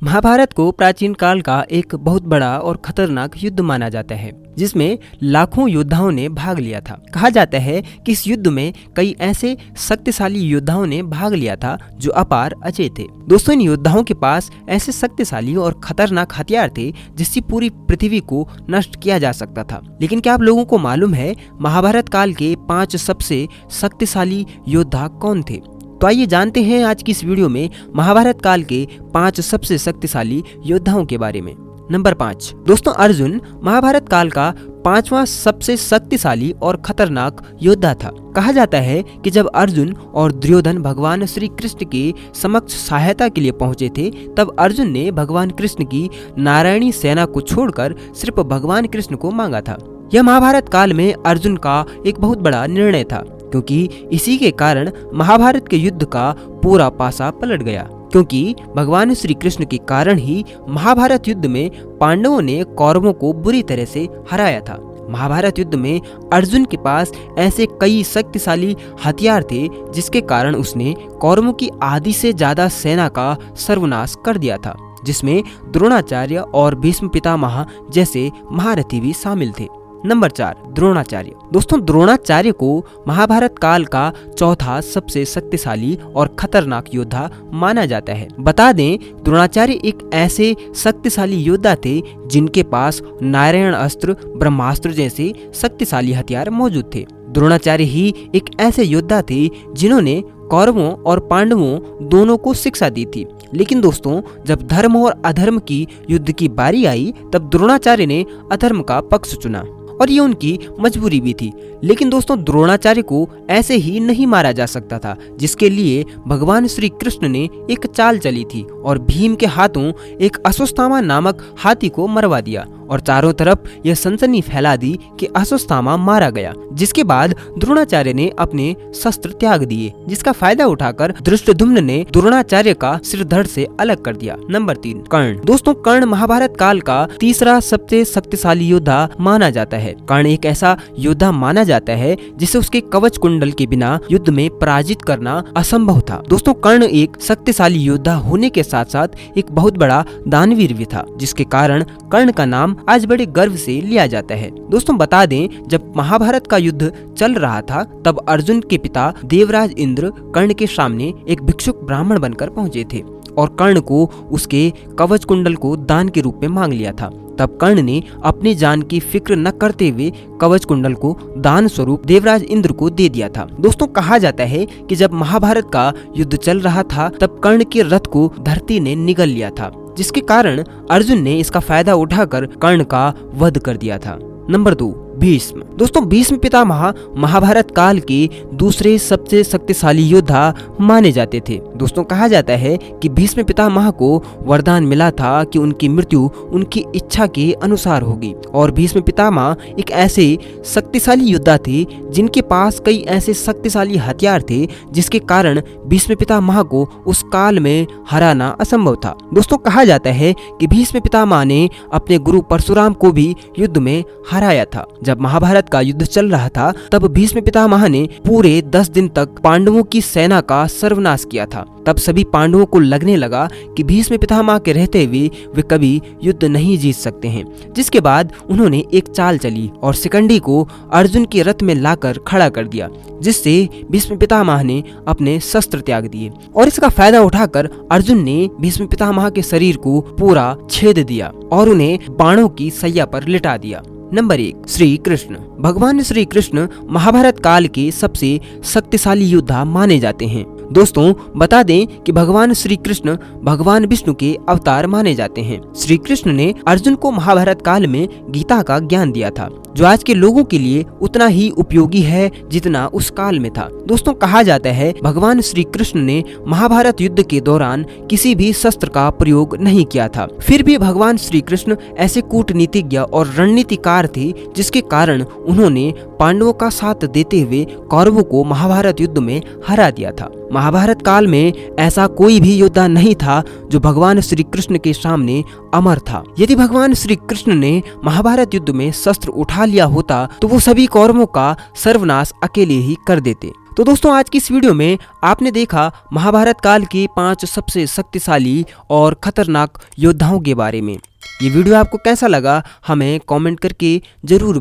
महाभारत को प्राचीन काल का एक बहुत बड़ा और खतरनाक युद्ध माना जाता है, जिसमें लाखों योद्धाओं ने भाग लिया था। कहा जाता है कि इस युद्ध में कई ऐसे शक्तिशाली योद्धाओं ने भाग लिया था जो अपार अजय थे। दोस्तों, इन योद्धाओं के पास ऐसे शक्तिशाली और खतरनाक हथियार थे जिससे पूरी पृथ्वी को नष्ट किया जा सकता था। लेकिन क्या आप लोगों को मालूम है महाभारत काल के 5 सबसे शक्तिशाली योद्धा कौन थे? तो आइए जानते हैं आज की इस वीडियो में महाभारत काल के 5 सबसे शक्तिशाली योद्धाओं के बारे में। नंबर 5, दोस्तों अर्जुन महाभारत काल का 5वां सबसे शक्तिशाली और खतरनाक योद्धा था। कहा जाता है कि जब अर्जुन और दुर्योधन भगवान श्री कृष्ण के समक्ष सहायता के लिए पहुंचे थे, तब अर्जुन ने भगवान कृष्ण की नारायणी सेना को छोड़कर सिर्फ भगवान कृष्ण को मांगा था। यह महाभारत काल में अर्जुन का एक बहुत बड़ा निर्णय था, क्योंकि इसी के कारण महाभारत के युद्ध का पूरा पासा पलट गया। क्योंकि भगवान श्री कृष्ण के कारण ही महाभारत युद्ध में पांडवों ने कौरवों को बुरी तरह से हराया था। महाभारत युद्ध में अर्जुन के पास ऐसे कई शक्तिशाली हथियार थे जिसके कारण उसने कौरवों की आधी से ज्यादा सेना का सर्वनाश कर दिया था, जिसमें द्रोणाचार्य और भीष्म पितामह जैसे महारथी भी शामिल थे। नंबर 4, द्रोणाचार्य। दोस्तों द्रोणाचार्य को महाभारत काल का चौथा सबसे शक्तिशाली और खतरनाक योद्धा माना जाता है। बता दें, द्रोणाचार्य एक ऐसे शक्तिशाली योद्धा थे जिनके पास नारायण अस्त्र, ब्रह्मास्त्र जैसे शक्तिशाली हथियार मौजूद थे। द्रोणाचार्य ही एक ऐसे योद्धा थे जिन्होंने कौरवों और पांडवों दोनों को शिक्षा दी थी। लेकिन दोस्तों, जब धर्म और अधर्म की युद्ध की बारी आई, तब द्रोणाचार्य ने अधर्म का पक्ष चुना और ये उनकी मजबूरी भी थी। लेकिन दोस्तों, द्रोणाचार्य को ऐसे ही नहीं मारा जा सकता था, जिसके लिए भगवान श्री कृष्ण ने एक चाल चली थी और भीम के हाथों एक अश्वत्थामा नामक हाथी को मरवा दिया और चारों तरफ यह सनसनी फैला दी कि अश्वत्थामा मारा गया। जिसके बाद द्रोणाचार्य ने अपने शस्त्र त्याग दिए, जिसका फायदा उठाकर धृष्टद्युम्न ने द्रोणाचार्य का सिर धड़ से अलग कर दिया। नंबर 3, कर्ण। दोस्तों कर्ण महाभारत काल का तीसरा सबसे शक्तिशाली योद्धा माना जाता है। कर्ण एक ऐसा योद्धा माना जाता है जिसे उसके कवच कुंडल के बिना युद्ध में पराजित करना असंभव था। दोस्तों कर्ण एक शक्तिशाली योद्धा होने के साथ साथ एक बहुत बड़ा दानवीर भी था, जिसके कारण कर्ण का नाम आज बड़े गर्व से लिया जाता है। दोस्तों बता दें, जब महाभारत का युद्ध चल रहा था, तब अर्जुन के पिता देवराज इंद्र कर्ण के सामने एक भिक्षुक ब्राह्मण बनकर पहुंचे थे और कर्ण को उसके कवच कुंडल को दान के रूप में मांग लिया था। तब कर्ण ने अपनी जान की फिक्र न करते हुए कवच कुंडल को दान स्वरूप देवराज इंद्र को दे दिया था। दोस्तों कहा जाता है कि जब महाभारत का युद्ध चल रहा था, तब कर्ण के रथ को धरती ने निगल लिया था, जिसके कारण अर्जुन ने इसका फायदा उठाकर कर्ण का वध कर दिया था। नंबर 2, भीष्म। दोस्तों भीष्म पितामह महाभारत काल के दूसरे सबसे शक्तिशाली योद्धा माने जाते थे। दोस्तों कहा जाता है कि भीष्म पितामह को वरदान मिला था कि उनकी मृत्यु उनकी इच्छा के अनुसार होगी और भीष्म पितामह एक ऐसे शक्तिशाली योद्धा थे जिनके पास कई ऐसे शक्तिशाली हथियार थे, जिसके कारण भीष्म पितामह को उस काल में हराना असंभव था। दोस्तों कहा जाता है कि भीष्म पितामह ने अपने गुरु परशुराम को भी युद्ध में हराया था। जब महाभारत का युद्ध चल रहा था, तब भीष्म पितामह ने पूरे 10 दिन तक पांडवों की सेना का सर्वनाश किया था। तब सभी पांडवों को लगने लगा कि भीष्म पितामह के रहते हुए वे कभी युद्ध नहीं जीत सकते हैं। जिसके बाद उन्होंने एक चाल चली और शिखंडी को अर्जुन के रथ में लाकर खड़ा कर दिया, जिससे भीष्म पितामह ने अपने शस्त्र त्याग दिए और इसका फायदा उठाकर अर्जुन ने भीष्म पितामह के शरीर को पूरा छेद दिया और उन्हें बाणों की सैया पर लिटा दिया। नंबर 1, श्री कृष्ण। भगवान श्री कृष्ण महाभारत काल के सबसे शक्तिशाली योद्धा माने जाते हैं। दोस्तों बता दें कि भगवान श्री कृष्ण भगवान विष्णु के अवतार माने जाते हैं। श्री कृष्ण ने अर्जुन को महाभारत काल में गीता का ज्ञान दिया था, जो आज के लोगों के लिए उतना ही उपयोगी है जितना उस काल में था। दोस्तों कहा जाता है भगवान श्री कृष्ण ने महाभारत युद्ध के दौरान किसी भी शस्त्र का प्रयोग नहीं किया था। फिर भी भगवान श्री कृष्ण ऐसे कूटनीतिज्ञ और रणनीतिकार थे, जिसके कारण उन्होंने पांडवों का साथ देते हुए कौरवों को महाभारत युद्ध में हरा दिया था। महाभारत काल में ऐसा कोई भी योद्धा नहीं था जो भगवान श्री कृष्ण के सामने अमर था। यदि भगवान श्री कृष्ण ने महाभारत युद्ध में शस्त्र उठा लिया होता, तो वो सभी कौरवों का सर्वनाश अकेले ही कर देते। तो दोस्तों आज की इस वीडियो में आपने देखा महाभारत काल के 5 सबसे शक्तिशाली और खतरनाक योद्धाओं के बारे में। ये वीडियो आपको कैसा लगा हमें कमेंट करके जरूर बताएं।